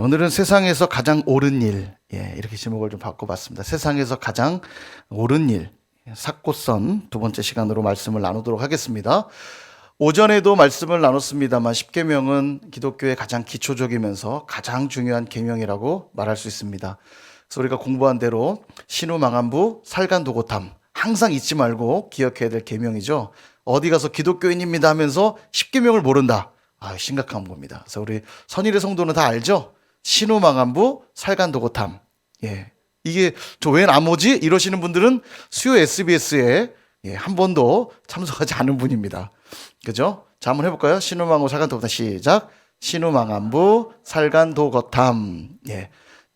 오늘은 세상에서 가장 옳은 일, 이렇게 제목을 좀 바꿔봤습니다. 세상에서 가장 옳은 일, 삭고선 두 번째 시간으로 말씀을 나누도록 하겠습니다. 오전에도 말씀을 나눴습니다만 10계명은 기독교의 가장 기초적이면서 가장 중요한 계명이라고 말할 수 있습니다. 그래서 우리가 공부한 대로 신우망안부, 살간도고탐 항상 잊지 말고 기억해야 될 계명이죠. 어디 가서 기독교인입니다 하면서 10계명을 모른다. 심각한 겁니다. 그래서 우리 선일의 성도는 다 알죠? 신우망안부, 살간도고탐. 이게 저 웬 암호지? 이러시는 분들은 수요 SBS에 한 번도 참석하지 않은 분입니다. 그죠? 자, 한번 해볼까요? 신우망안부, 살간도고탐 시작. 신우망안부, 살간도고탐.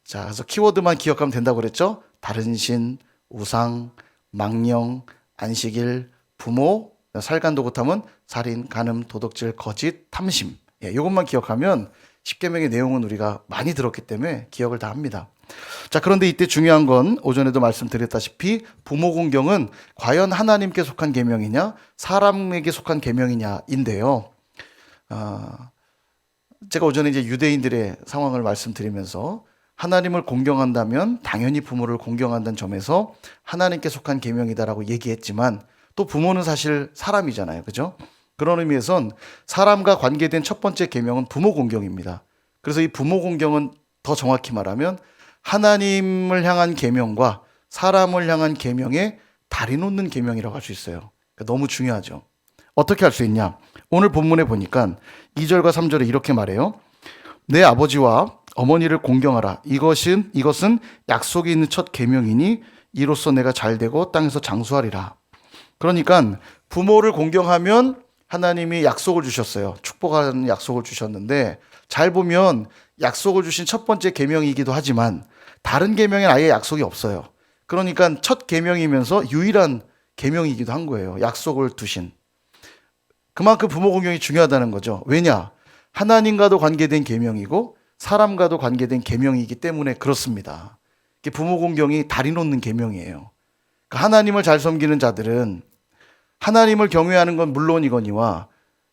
자, 그래서 키워드만 기억하면 된다고 그랬죠? 다른 신, 우상, 망령, 안식일, 부모, 살간도고탐은 살인, 간음, 도덕질, 거짓, 탐심. 이것만 기억하면 10계명의 내용은 우리가 많이 들었기 때문에 기억을 다 합니다. 자, 그런데 이때 중요한 건 오전에도 말씀드렸다시피 부모 공경은 과연 하나님께 속한 계명이냐, 사람에게 속한 계명이냐인데요. 제가 오전에 이제 유대인들의 상황을 말씀드리면서 하나님을 공경한다면 당연히 부모를 공경한다는 점에서 하나님께 속한 계명이다라고 얘기했지만 또 부모는 사실 사람이잖아요. 그죠? 그런 의미에선 사람과 관계된 첫 번째 계명은 부모 공경입니다. 그래서 이 부모 공경은 더 정확히 말하면 하나님을 향한 계명과 사람을 향한 계명에 다리 놓는 계명이라고 할 수 있어요. 그러니까 너무 중요하죠. 어떻게 할 수 있냐? 오늘 본문에 보니까 2절과 3절에 이렇게 말해요. 내 아버지와 어머니를 공경하라. 이것은 약속이 있는 첫 계명이니 이로써 내가 잘되고 땅에서 장수하리라. 그러니까 부모를 공경하면 하나님이 약속을 주셨어요. 축복하는 약속을 주셨는데 잘 보면 약속을 주신 첫 번째 계명이기도 하지만 다른 계명엔 아예 약속이 없어요. 그러니까 첫 계명이면서 유일한 계명이기도 한 거예요. 약속을 두신. 그만큼 부모 공경이 중요하다는 거죠. 왜냐? 하나님과도 관계된 계명이고 사람과도 관계된 계명이기 때문에 그렇습니다. 부모 공경이 다리 놓는 계명이에요. 하나님을 잘 섬기는 자들은 하나님을 경외하는 건 물론이거니와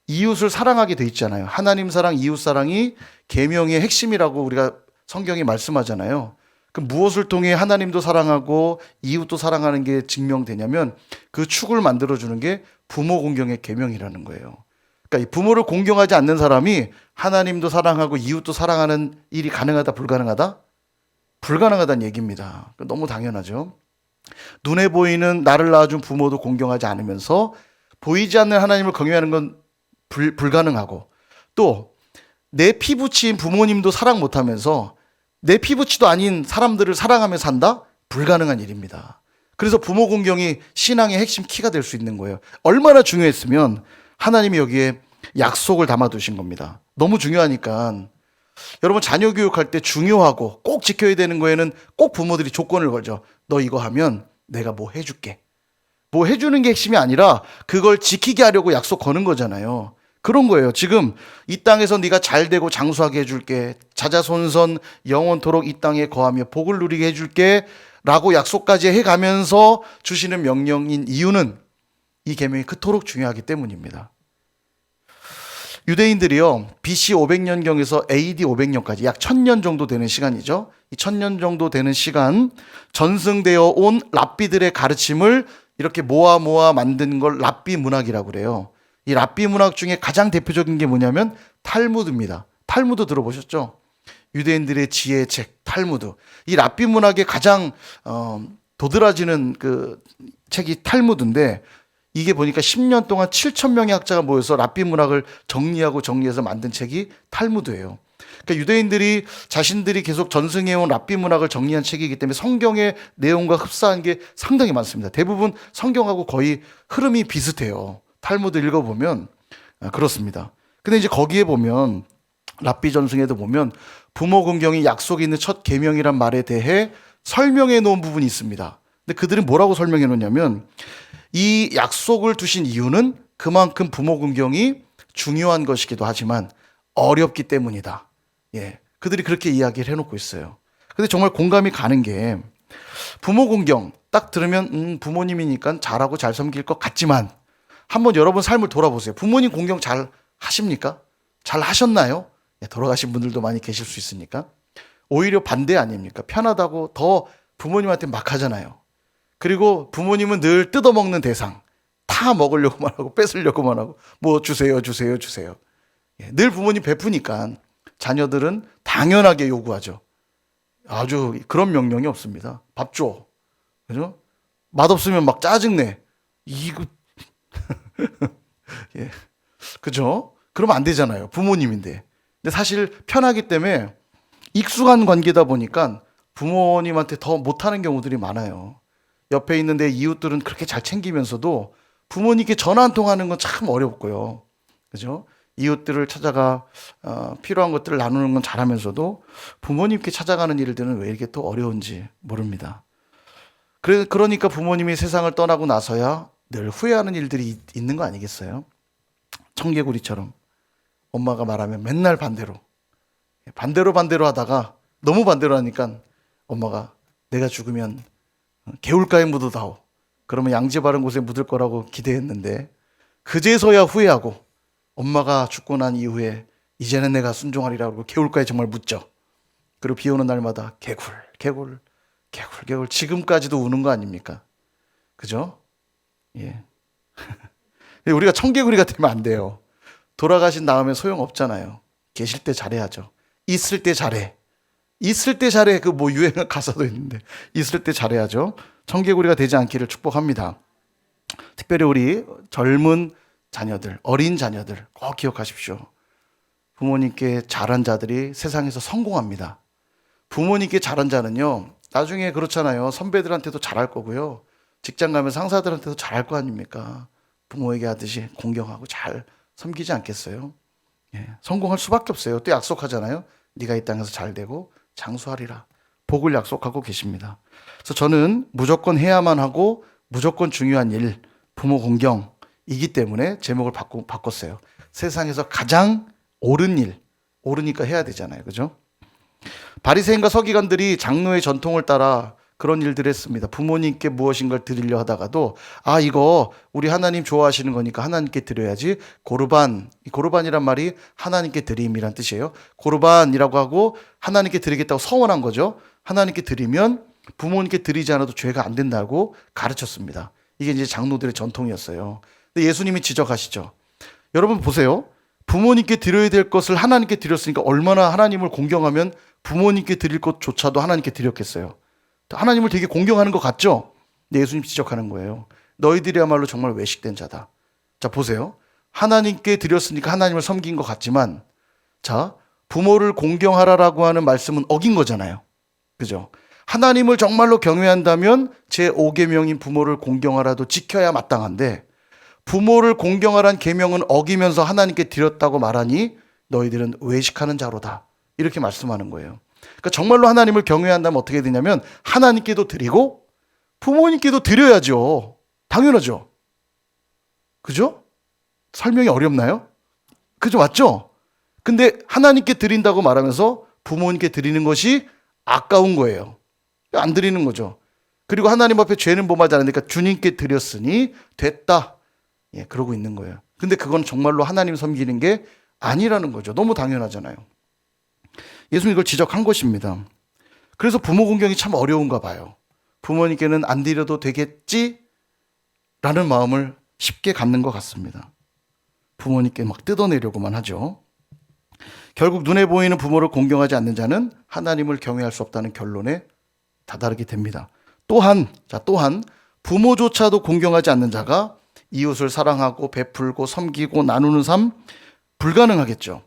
이웃을 사랑하게 돼 있잖아요. 하나님 사랑, 이웃 사랑이 계명의 핵심이라고 우리가 성경이 말씀하잖아요. 그럼 무엇을 통해 하나님도 사랑하고 이웃도 사랑하는 게 증명되냐면 그 축을 만들어주는 게 부모 공경의 계명이라는 거예요. 그러니까 이 부모를 공경하지 않는 사람이 하나님도 사랑하고 이웃도 사랑하는 일이 가능하다, 불가능하다? 불가능하다는 얘기입니다. 너무 당연하죠. 눈에 보이는 나를 낳아준 부모도 공경하지 않으면서 보이지 않는 하나님을 경외하는 건 불가능하고 또 내 피부치인 부모님도 사랑 못하면서 내 피부치도 아닌 사람들을 사랑하며 산다? 불가능한 일입니다. 그래서 부모 공경이 신앙의 핵심 키가 될 수 있는 거예요. 얼마나 중요했으면 하나님이 여기에 약속을 담아두신 겁니다. 너무 중요하니까 여러분 자녀 교육할 때 중요하고 꼭 지켜야 되는 거에는 꼭 부모들이 조건을 걸죠. 너 이거 하면 내가 뭐 해줄게. 뭐 해주는 게 핵심이 아니라 그걸 지키게 하려고 약속 거는 거잖아요. 그런 거예요. 지금 이 땅에서 네가 잘되고 장수하게 해줄게. 자자손손 영원토록 이 땅에 거하며 복을 누리게 해줄게 라고 약속까지 해가면서 주시는 명령인 이유는 이 계명이 그토록 중요하기 때문입니다. 유대인들이요, BC 500년경에서 AD 500년까지 약 1000년 정도 되는 시간이죠. 이 1000년 정도 되는 시간 전승되어 온 랍비들의 가르침을 이렇게 모아 만든 걸 랍비 문학이라고 그래요. 이 랍비 문학 중에 가장 대표적인 게 뭐냐면 탈무드입니다. 탈무드 들어보셨죠? 유대인들의 지혜의 책 탈무드. 이 랍비 문학의 가장 도드라지는 그 책이 탈무드인데 이게 보니까 10년 동안 7,000명의 학자가 모여서 랍비 문학을 정리해서 만든 책이 탈무드예요. 그러니까 유대인들이 자신들이 계속 전승해온 랍비 문학을 정리한 책이기 때문에 성경의 내용과 흡사한 게 상당히 많습니다. 대부분 성경하고 거의 흐름이 비슷해요. 탈무드 읽어보면 그렇습니다. 근데 이제 거기에 보면 랍비 전승에도 보면 부모 공경이 약속이 있는 첫 계명이란 말에 대해 설명해 놓은 부분이 있습니다. 근데 그들은 뭐라고 설명해 놓냐면 이 약속을 두신 이유는 그만큼 부모 공경이 중요한 것이기도 하지만 어렵기 때문이다. 그들이 그렇게 이야기를 해놓고 있어요. 근데 정말 공감이 가는 게 부모 공경 딱 들으면 부모님이니까 잘하고 잘 섬길 것 같지만 한번 여러분 삶을 돌아보세요. 부모님 공경 잘 하십니까? 잘 하셨나요? 돌아가신 분들도 많이 계실 수 있으니까. 오히려 반대 아닙니까? 편하다고 더 부모님한테 막 하잖아요. 그리고 부모님은 늘 뜯어먹는 대상. 다 먹으려고만 하고 뺏으려고만 하고 뭐 주세요 주세요 주세요. 늘 부모님 베푸니까 자녀들은 당연하게 요구하죠. 아주 그런 명령이 없습니다. 밥 줘. 그죠? 맛없으면 막 짜증내. 이거 예. 그죠? 그러면 안 되잖아요. 부모님인데. 근데 사실 편하기 때문에 익숙한 관계다 보니까 부모님한테 더 못하는 경우들이 많아요. 옆에 있는 내 이웃들은 그렇게 잘 챙기면서도 부모님께 전화 한 통하는 건 참 어렵고요. 그죠? 이웃들을 찾아가 필요한 것들을 나누는 건 잘하면서도 부모님께 찾아가는 일들은 왜 이렇게 또 어려운지 모릅니다. 그러니까 부모님이 세상을 떠나고 나서야 늘 후회하는 일들이 있는 거 아니겠어요? 청개구리처럼 엄마가 말하면 맨날 반대로 하다가 너무 반대로 하니까 엄마가 내가 죽으면 개울가에 묻어다오. 그러면 양지 바른 곳에 묻을 거라고 기대했는데 그제서야 후회하고 엄마가 죽고 난 이후에 이제는 내가 순종하리라고 개울가에 정말 묻죠. 그리고 비 오는 날마다 개굴 지금까지도 우는 거 아닙니까? 그죠? 예. 우리가 청개구리가 되면 안 돼요. 돌아가신 다음에 소용없잖아요. 계실 때 잘해야죠. 있을 때 잘해. 있을 때 잘해. 그 뭐 유행 가사도 있는데 있을 때 잘해야죠. 청개구리가 되지 않기를 축복합니다. 특별히 우리 젊은 자녀들, 어린 자녀들 꼭 기억하십시오. 부모님께 잘한 자들이 세상에서 성공합니다. 부모님께 잘한 자는요, 나중에 그렇잖아요. 선배들한테도 잘할 거고요. 직장 가면 상사들한테도 잘할 거 아닙니까? 부모에게 하듯이 공경하고 잘 섬기지 않겠어요? 예, 성공할 수밖에 없어요. 또 약속하잖아요. 네가 이 땅에서 잘 되고 장수하리라. 복을 약속하고 계십니다. 그래서 저는 무조건 해야만 하고 무조건 중요한 일, 부모 공경이기 때문에 제목을 바꿨어요. 세상에서 가장 옳은 일, 옳으니까 해야 되잖아요. 그죠? 바리새인과 서기관들이 장로의 전통을 따라 그런 일들을 했습니다. 부모님께 무엇인가를 드리려 하다가도 이거 우리 하나님 좋아하시는 거니까 하나님께 드려야지. 고르반이란 말이 하나님께 드림이란 뜻이에요. 고르반이라고 하고 하나님께 드리겠다고 서원한 거죠. 하나님께 드리면 부모님께 드리지 않아도 죄가 안 된다고 가르쳤습니다. 이게 이제 장로들의 전통이었어요. 근데 예수님이 지적하시죠. 여러분 보세요. 부모님께 드려야 될 것을 하나님께 드렸으니까 얼마나 하나님을 공경하면 부모님께 드릴 것조차도 하나님께 드렸겠어요. 하나님을 되게 공경하는 것 같죠? 근데 예수님 지적하는 거예요. 너희들이야말로 정말 외식된 자다. 자, 보세요. 하나님께 드렸으니까 하나님을 섬긴 것 같지만, 자, 부모를 공경하라라고 하는 말씀은 어긴 거잖아요. 그죠? 하나님을 정말로 경외한다면 제5계명인 부모를 공경하라도 지켜야 마땅한데, 부모를 공경하라는 계명은 어기면서 하나님께 드렸다고 말하니 너희들은 외식하는 자로다. 이렇게 말씀하는 거예요. 그러니까 정말로 하나님을 경외한다면 어떻게 되냐면 하나님께도 드리고 부모님께도 드려야죠. 당연하죠. 그죠? 설명이 어렵나요? 그죠? 맞죠? 근데 하나님께 드린다고 말하면서 부모님께 드리는 것이 아까운 거예요. 안 드리는 거죠. 그리고 하나님 앞에 죄는 범하지 않으니까 주님께 드렸으니 됐다. 예, 그러고 있는 거예요. 근데 그건 정말로 하나님 섬기는 게 아니라는 거죠. 너무 당연하잖아요. 예수님이 이걸 지적한 것입니다. 그래서 부모 공경이 참 어려운가 봐요. 부모님께는 안 드려도 되겠지? 라는 마음을 쉽게 갖는 것 같습니다. 부모님께 막 뜯어내려고만 하죠. 결국 눈에 보이는 부모를 공경하지 않는 자는 하나님을 경외할 수 없다는 결론에 다다르게 됩니다. 또한 부모조차도 공경하지 않는 자가 이웃을 사랑하고 베풀고 섬기고 나누는 삶 불가능하겠죠.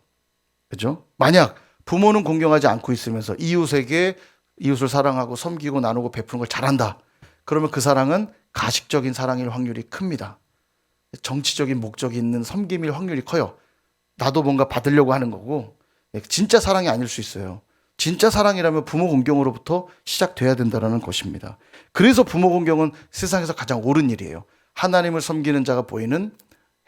그죠? 만약 부모는 공경하지 않고 있으면서 이웃을 사랑하고 섬기고 나누고 베푸는 걸 잘한다. 그러면 그 사랑은 가식적인 사랑일 확률이 큽니다. 정치적인 목적이 있는 섬김일 확률이 커요. 나도 뭔가 받으려고 하는 거고 진짜 사랑이 아닐 수 있어요. 진짜 사랑이라면 부모 공경으로부터 시작돼야 된다는 것입니다. 그래서 부모 공경은 세상에서 가장 옳은 일이에요. 하나님을 섬기는 자가 보이는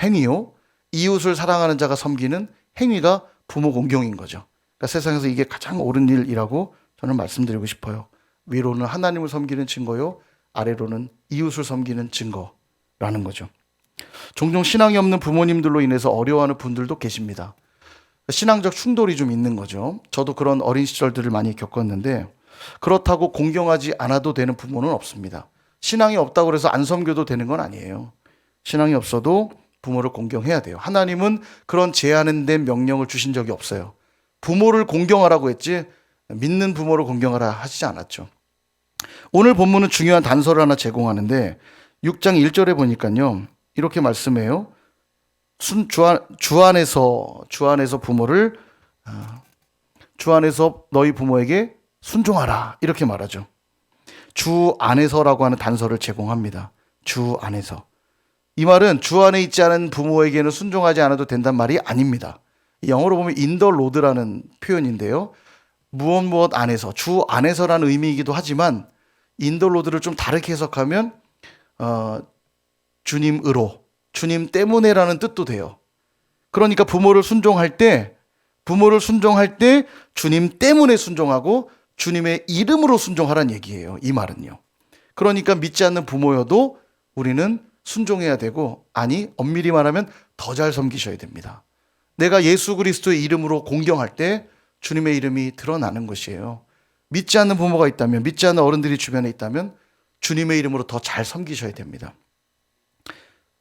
행위요. 이웃을 사랑하는 자가 섬기는 행위가 부모 공경인 거죠. 그러니까 세상에서 이게 가장 옳은 일이라고 저는 말씀드리고 싶어요. 위로는 하나님을 섬기는 증거요. 아래로는 이웃을 섬기는 증거라는 거죠. 종종 신앙이 없는 부모님들로 인해서 어려워하는 분들도 계십니다. 신앙적 충돌이 좀 있는 거죠. 저도 그런 어린 시절들을 많이 겪었는데 그렇다고 공경하지 않아도 되는 부모는 없습니다. 신앙이 없다고 해서 안 섬겨도 되는 건 아니에요. 신앙이 없어도 부모를 공경해야 돼요. 하나님은 그런 제한된 명령을 주신 적이 없어요. 부모를 공경하라고 했지 믿는 부모를 공경하라 하시지 않았죠. 오늘 본문은 중요한 단서를 하나 제공하는데 6장 1절에 보니까요. 이렇게 말씀해요. 주 안에서 부모를 주 안에서 너희 부모에게 순종하라 이렇게 말하죠. 주 안에서라고 하는 단서를 제공합니다. 주 안에서. 이 말은 주 안에 있지 않은 부모에게는 순종하지 않아도 된단 말이 아닙니다. 영어로 보면 in the Lord라는 표현인데요. 무엇 안에서, 주 안에서라는 의미이기도 하지만 in the Lord를 좀 다르게 해석하면 주님으로, 주님 때문에라는 뜻도 돼요. 그러니까 부모를 순종할 때 주님 때문에 순종하고 주님의 이름으로 순종하라는 얘기예요. 이 말은요. 그러니까 믿지 않는 부모여도 우리는 순종해야 되고, 아니 엄밀히 말하면 더 잘 섬기셔야 됩니다. 내가 예수 그리스도의 이름으로 공경할 때 주님의 이름이 드러나는 것이에요. 믿지 않는 부모가 있다면, 믿지 않는 어른들이 주변에 있다면 주님의 이름으로 더 잘 섬기셔야 됩니다.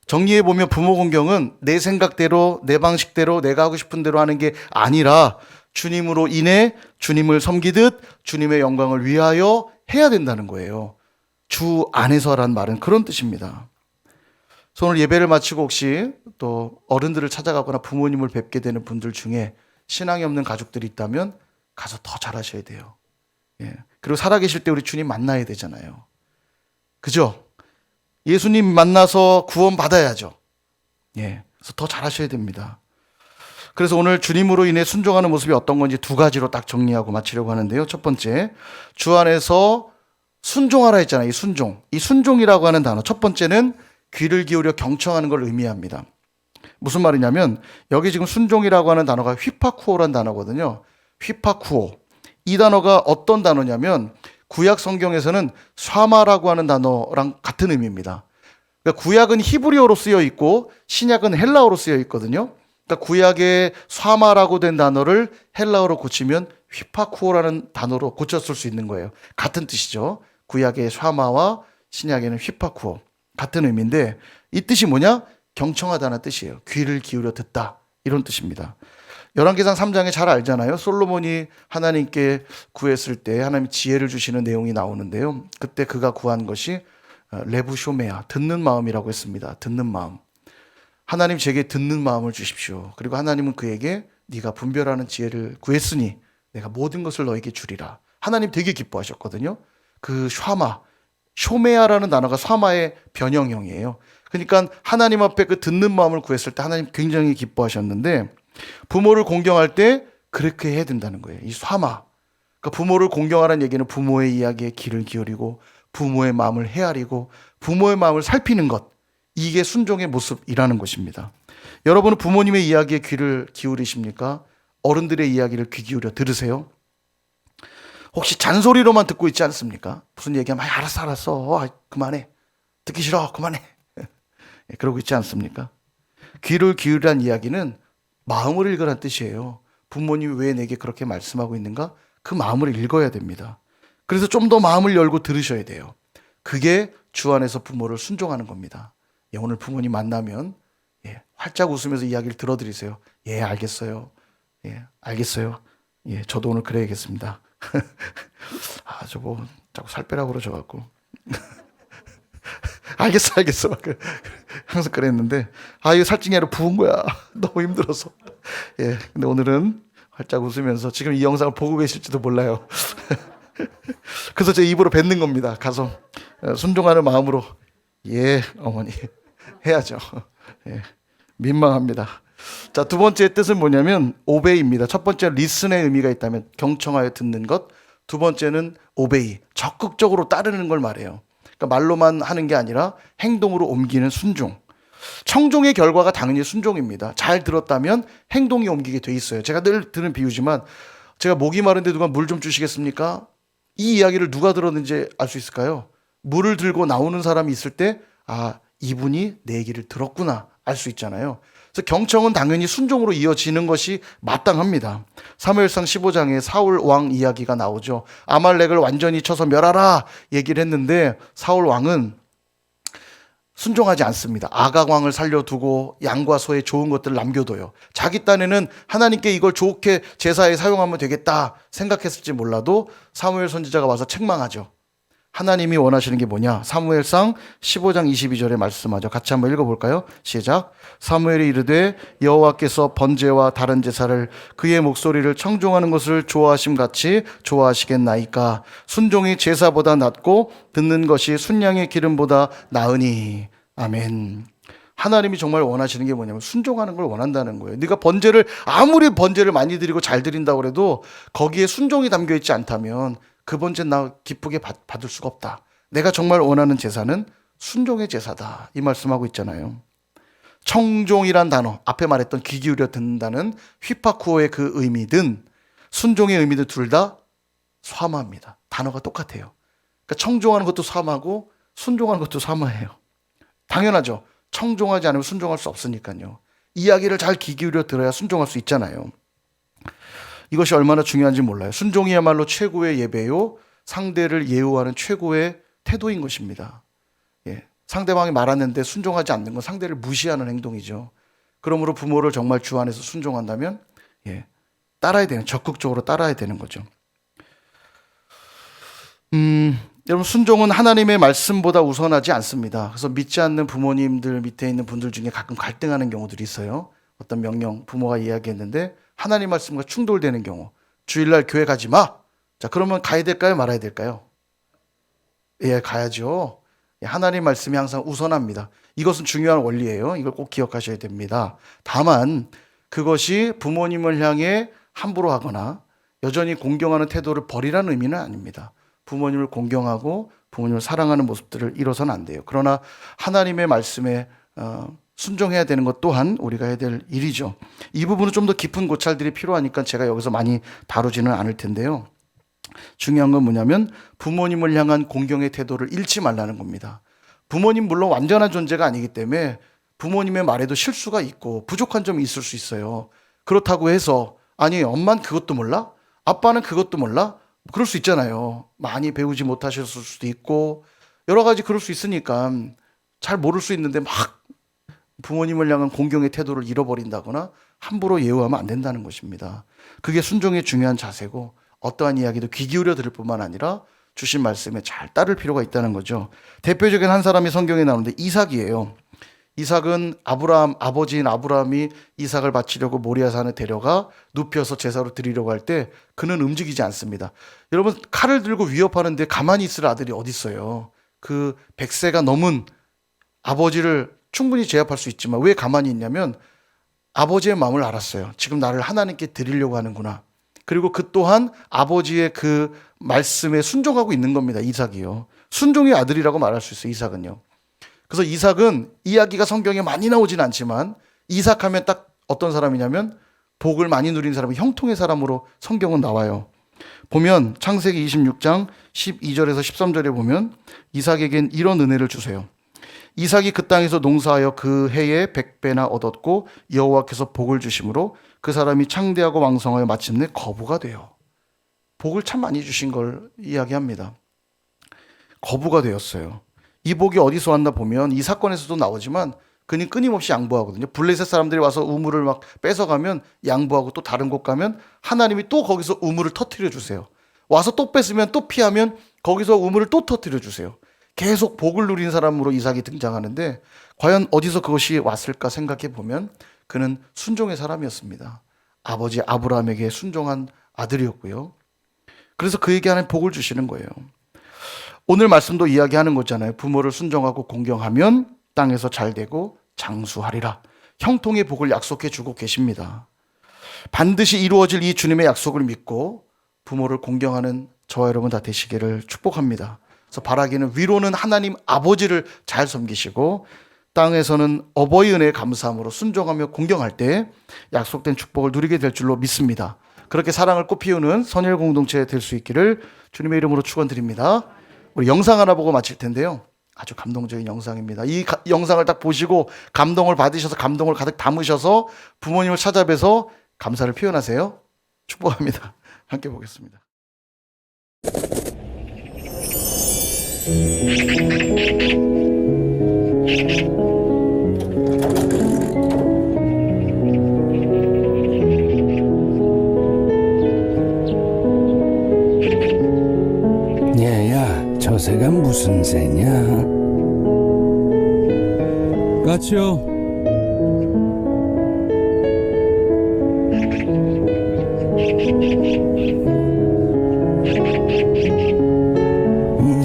정리해보면 부모 공경은 내 생각대로, 내 방식대로, 내가 하고 싶은 대로 하는 게 아니라 주님으로 인해 주님을 섬기듯 주님의 영광을 위하여 해야 된다는 거예요. 주 안에서란 말은 그런 뜻입니다. 그래서 오늘 예배를 마치고 혹시 또 어른들을 찾아가거나 부모님을 뵙게 되는 분들 중에 신앙이 없는 가족들이 있다면 가서 더 잘하셔야 돼요. 예. 그리고 살아계실 때 우리 주님 만나야 되잖아요. 그죠? 예수님 만나서 구원 받아야죠. 예. 그래서 더 잘하셔야 됩니다. 그래서 오늘 주님으로 인해 순종하는 모습이 어떤 건지 두 가지로 딱 정리하고 마치려고 하는데요. 첫 번째, 주 안에서 순종하라 했잖아요. 이 순종이라고 하는 단어. 첫 번째는 귀를 기울여 경청하는 걸 의미합니다. 무슨 말이냐면 여기 지금 순종이라고 하는 단어가 휘파쿠오라는 단어거든요. 휘파쿠오. 이 단어가 어떤 단어냐면 구약 성경에서는 샤마라고 하는 단어랑 같은 의미입니다. 그러니까 구약은 히브리어로 쓰여 있고 신약은 헬라어로 쓰여 있거든요. 그러니까 구약의 샤마라고 된 단어를 헬라어로 고치면 휘파쿠오라는 단어로 고쳤을 수 있는 거예요. 같은 뜻이죠. 구약의 샤마와 신약에는 휘파쿠오. 같은 의미인데 이 뜻이 뭐냐? 경청하다는 뜻이에요. 귀를 기울여 듣다. 이런 뜻입니다. 열왕기상 3장에 잘 알잖아요. 솔로몬이 하나님께 구했을 때 하나님이 지혜를 주시는 내용이 나오는데요. 그때 그가 구한 것이 레부쇼메아, 듣는 마음이라고 했습니다. 듣는 마음. 하나님 제게 듣는 마음을 주십시오. 그리고 하나님은 그에게 네가 분별하는 지혜를 구했으니 내가 모든 것을 너에게 주리라. 하나님 되게 기뻐하셨거든요. 그 쇼메아라는 단어가 샤마의 변형형이에요. 그러니까 하나님 앞에 그 듣는 마음을 구했을 때 하나님 굉장히 기뻐하셨는데 부모를 공경할 때 그렇게 해야 된다는 거예요. 이 샤마. 그러니까 부모를 공경하라는 얘기는 부모의 이야기에 귀를 기울이고 부모의 마음을 헤아리고 부모의 마음을 살피는 것. 이게 순종의 모습이라는 것입니다. 여러분은 부모님의 이야기에 귀를 기울이십니까? 어른들의 이야기를 귀 기울여 들으세요? 혹시 잔소리로만 듣고 있지 않습니까? 무슨 얘기하면 알았어 그만해. 듣기 싫어 그만해. 그러고 있지 않습니까? 귀를 기울이라는 이야기는 마음을 읽으라는 뜻이에요. 부모님이 왜 내게 그렇게 말씀하고 있는가? 그 마음을 읽어야 됩니다. 그래서 좀 더 마음을 열고 들으셔야 돼요. 그게 주 안에서 부모를 순종하는 겁니다. 오늘 부모님 만나면 활짝 웃으면서 이야기를 들어드리세요. 알겠어요. 알겠어요. 저도 오늘 그래야겠습니다. 저거 자꾸 살 빼라고 그러셔갖고 알겠어 막 항상 그랬는데 이거 살찐게 아니라 부은 거야. 너무 힘들어서. 근데 오늘은 활짝 웃으면서 지금 이 영상을 보고 계실지도 몰라요. 그래서 제 입으로 뱉는 겁니다. 가서 순종하는 마음으로 어머니 해야죠. 민망합니다. 자, 두 번째 뜻은 뭐냐면 오베이입니다. 첫 번째 리슨의 의미가 있다면 경청하여 듣는 것. 두 번째는 오베이, 적극적으로 따르는 걸 말해요. 그러니까 말로만 하는 게 아니라 행동으로 옮기는 순종. 청종의 결과가 당연히 순종입니다. 잘 들었다면 행동이 옮기게 돼 있어요. 제가 늘 드는 비유지만 제가 목이 마른데 누가 물 좀 주시겠습니까? 이 이야기를 누가 들었는지 알 수 있을까요? 물을 들고 나오는 사람이 있을 때 이분이 내 얘기를 들었구나 알 수 있잖아요. 그래서 경청은 당연히 순종으로 이어지는 것이 마땅합니다. 사무엘상 15장에 사울 왕 이야기가 나오죠. 아말렉을 완전히 쳐서 멸하라 얘기를 했는데 사울 왕은 순종하지 않습니다. 아각 왕을 살려두고 양과 소의 좋은 것들을 남겨둬요. 자기 딴에는 하나님께 이걸 좋게 제사에 사용하면 되겠다 생각했을지 몰라도 사무엘 선지자가 와서 책망하죠. 하나님이 원하시는 게 뭐냐? 사무엘상 15장 22절에 말씀하죠. 같이 한번 읽어볼까요? 시작. 사무엘이 이르되 여호와께서 번제와 다른 제사를 그의 목소리를 청종하는 것을 좋아하심 같이 좋아하시겠나이까? 순종이 제사보다 낫고 듣는 것이 순양의 기름보다 나으니. 아멘. 하나님이 정말 원하시는 게 뭐냐면 순종하는 걸 원한다는 거예요. 네가 아무리 번제를 많이 드리고 잘 드린다고 해도 거기에 순종이 담겨 있지 않다면 그 번제 나 기쁘게 받을 수가 없다. 내가 정말 원하는 제사는 순종의 제사다. 이 말씀하고 있잖아요. 청종이란 단어, 앞에 말했던 귀 기울여 듣는다는 휘파쿠오의 그 의미든 순종의 의미든 둘 다 사마입니다. 단어가 똑같아요. 그러니까 청종하는 것도 사마고 순종하는 것도 사마예요. 당연하죠. 청종하지 않으면 순종할 수 없으니까요. 이야기를 잘 귀 기울여 들어야 순종할 수 있잖아요. 이것이 얼마나 중요한지 몰라요. 순종이야말로 최고의 예배요, 상대를 예우하는 최고의 태도인 것입니다. 예. 상대방이 말하는데 순종하지 않는 건 상대를 무시하는 행동이죠. 그러므로 부모를 정말 주 안에서 순종한다면 적극적으로 따라야 되는 거죠. 여러분, 순종은 하나님의 말씀보다 우선하지 않습니다. 그래서 믿지 않는 부모님들 밑에 있는 분들 중에 가끔 갈등하는 경우들이 있어요. 어떤 명령 부모가 이야기했는데 하나님 말씀과 충돌되는 경우, 주일날 교회 가지 마. 자, 그러면 가야 될까요? 말아야 될까요? 예, 가야죠. 하나님 말씀이 항상 우선합니다. 이것은 중요한 원리예요. 이걸 꼭 기억하셔야 됩니다. 다만 그것이 부모님을 향해 함부로 하거나 여전히 공경하는 태도를 버리라는 의미는 아닙니다. 부모님을 공경하고 부모님을 사랑하는 모습들을 잃어서는 안 돼요. 그러나 하나님의 말씀에 순종해야 되는 것 또한 우리가 해야 될 일이죠. 이 부분은 좀 더 깊은 고찰들이 필요하니까 제가 여기서 많이 다루지는 않을 텐데요. 중요한 건 뭐냐면 부모님을 향한 공경의 태도를 잃지 말라는 겁니다. 부모님 물론 완전한 존재가 아니기 때문에 부모님의 말에도 실수가 있고 부족한 점이 있을 수 있어요. 그렇다고 해서 아니 엄마는 그것도 몰라? 아빠는 그것도 몰라? 그럴 수 있잖아요. 많이 배우지 못하셨을 수도 있고 여러 가지 그럴 수 있으니까 잘 모를 수 있는데 막 부모님을 향한 공경의 태도를 잃어버린다거나 함부로 예우하면 안 된다는 것입니다. 그게 순종의 중요한 자세고 어떠한 이야기도 귀 기울여 들을 뿐만 아니라 주신 말씀에 잘 따를 필요가 있다는 거죠. 대표적인 한 사람이 성경에 나오는데 이삭이에요. 이삭은 아버지인 아브라함이 이삭을 바치려고 모리아산에 데려가 눕혀서 제사로 드리려고 할 때 그는 움직이지 않습니다. 여러분, 칼을 들고 위협하는데 가만히 있을 아들이 어디 있어요. 그 100세가 넘은 아버지를 충분히 제압할 수 있지만 왜 가만히 있냐면 아버지의 마음을 알았어요. 지금 나를 하나님께 드리려고 하는구나. 그리고 그 또한 아버지의 그 말씀에 순종하고 있는 겁니다. 이삭이요. 순종의 아들이라고 말할 수 있어요. 이삭은요. 그래서 이삭은 이야기가 성경에 많이 나오진 않지만 이삭하면 딱 어떤 사람이냐면 복을 많이 누린 사람이 형통의 사람으로 성경은 나와요. 보면 창세기 26장 12절에서 13절에 보면 이삭에겐 이런 은혜를 주세요. 이삭이 그 땅에서 농사하여 그 해에 100배나 얻었고 여호와께서 복을 주심으로 그 사람이 창대하고 왕성하여 마침내 거부가 돼요. 복을 참 많이 주신 걸 이야기합니다. 거부가 되었어요. 이 복이 어디서 왔나 보면 이 사건에서도 나오지만 그는 끊임없이 양보하거든요. 블레셋 사람들이 와서 우물을 막 뺏어가면 양보하고 또 다른 곳 가면 하나님이 또 거기서 우물을 터뜨려 주세요. 와서 또 뺏으면 또 피하면 거기서 우물을 또 터뜨려 주세요. 계속 복을 누린 사람으로 이삭이 등장하는데 과연 어디서 그것이 왔을까 생각해 보면 그는 순종의 사람이었습니다. 아버지 아브라함에게 순종한 아들이었고요. 그래서 그에게 하나님 복을 주시는 거예요. 오늘 말씀도 이야기하는 거잖아요. 부모를 순종하고 공경하면 땅에서 잘 되고 장수하리라. 형통의 복을 약속해 주고 계십니다. 반드시 이루어질 이 주님의 약속을 믿고 부모를 공경하는 저와 여러분 다 되시기를 축복합니다. 그래서 바라기는 위로는 하나님 아버지를 잘 섬기시고 땅에서는 어버이 은혜에 감사함으로 순종하며 공경할 때 약속된 축복을 누리게 될 줄로 믿습니다. 그렇게 사랑을 꽃피우는 선일 공동체 될 수 있기를 주님의 이름으로 축원드립니다. 우리 영상 하나 보고 마칠 텐데요. 아주 감동적인 영상입니다. 이 영상을 딱 보시고 감동을 받으셔서 감동을 가득 담으셔서 부모님을 찾아뵈서 감사를 표현하세요. 축복합니다. 함께 보겠습니다. 얘야, 저 새가 무슨 새냐? 까치요.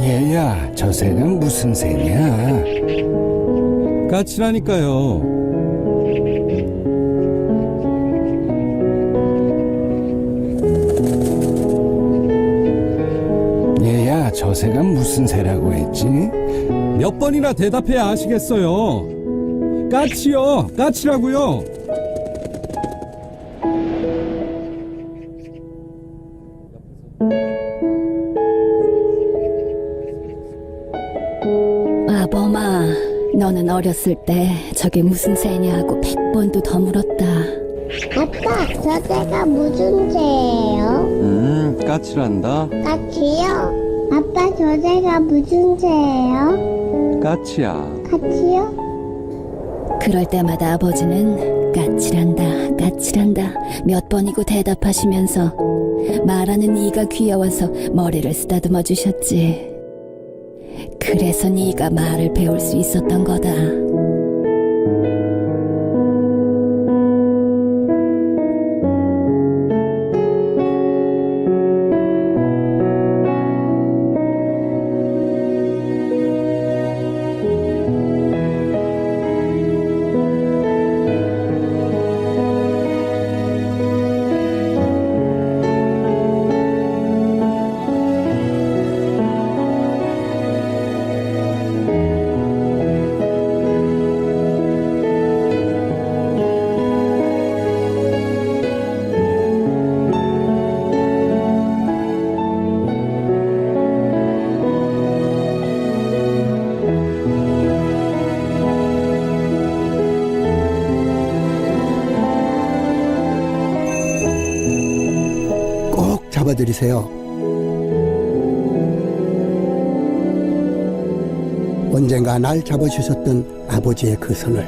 얘야, 저 새가 무슨 새냐? 까치라니까요. 얘야, 저 새가 무슨 새라고 했지? 몇 번이나 대답해야 아시겠어요. 까치요. 까치라고요. 아범아, 너는 어렸을 때 저게 무슨 새냐고 100번도 더 물었다. 아빠, 저 새가 무슨 새예요? 까치란다. 까치요? 아빠, 저 새가 무슨 새예요? 까치야. 까치요? 그럴 때마다 아버지는 까칠한다, 까칠한다 몇 번이고 대답하시면서 말하는 이가 귀여워서 머리를 쓰다듬어 주셨지. 그래서 네가 말을 배울 수 있었던 거다. 꼭 잡아드리세요. 언젠가 날 잡아주셨던 아버지의 그 손을